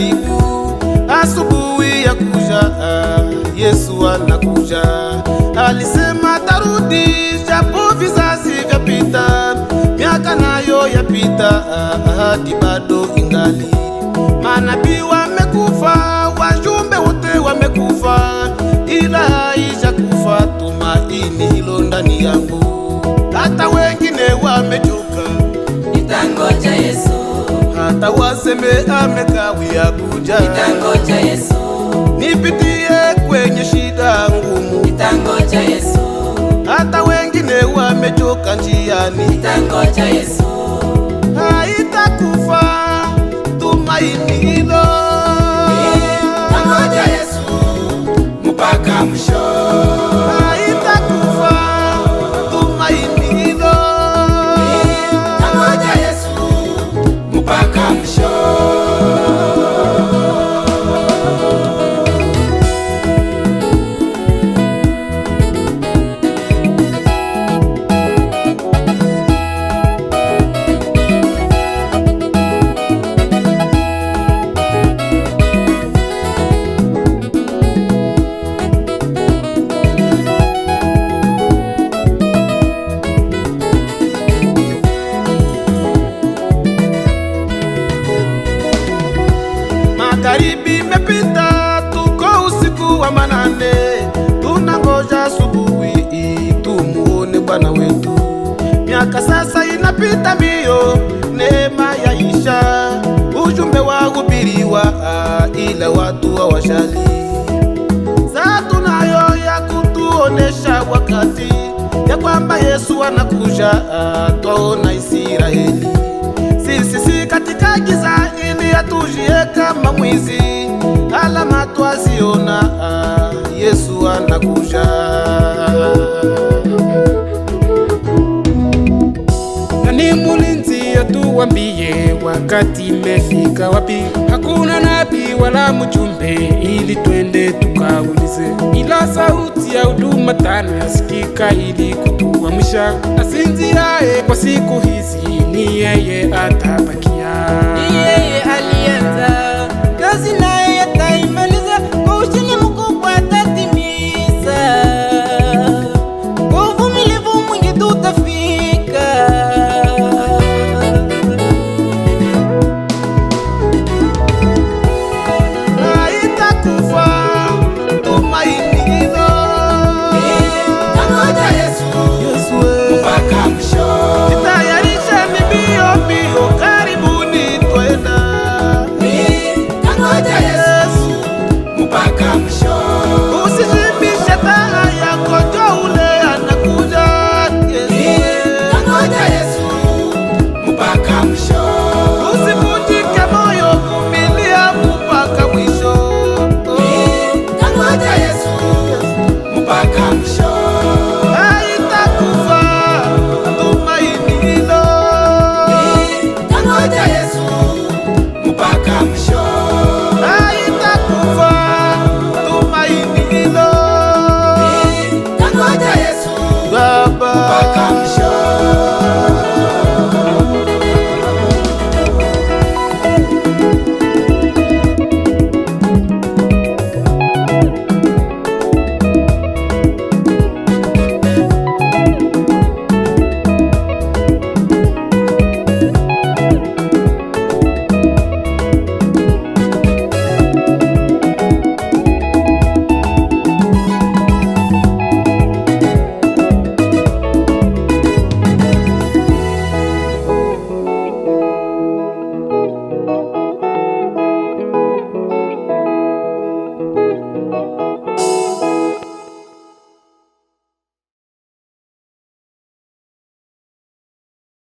karibu, asubuhi ya kuja, Yesu anakuja. Alisema tarudi, japo vizazi vyapita, miaka nayo yapita, ahadi bado ingali. Manabii wamekufa, wajumbe wote wamekufa, ila haijakufa tumaini hilo ndani yangu. Hata wengine wamechoka, nitangoja Yesu. hata waseme amekawia kuja, nitangoja Yesu. Nipitie kwenye shida ngumu, nitangoja Yesu. hata wengine wamechoka njiani, nitangoja Yesu. haitakufa tumaini hilo. Nitangoja Yesu mpaka mwisho. Haitakufa tumaini hilo. Nitangoja Yesu mpaka mwisho. Magharibi mepita, tuko usiku wa manane, tunangoja asubuhi tumuone Bwana wetu. Miaka sasa inapita mbio, neema yaisha, ujumbe wahubiriwa, ila watu hawajali. Saa tunayo ya kutuonesha wakati ya kwamba Yesu anakuja, twaona Israeli. Sisi katika giza ili atujie kama mwizi, alama twaziona, Yesu anakuja. Nani mulinzi atuambie wakati imefika wapi? Hakuna nabii wala mjumbe ili twende tukaulize, ila sauti ya huduma tano yasikika ili kutuamsha. Asinziaye kwa siku hizi ni yeye atabakia.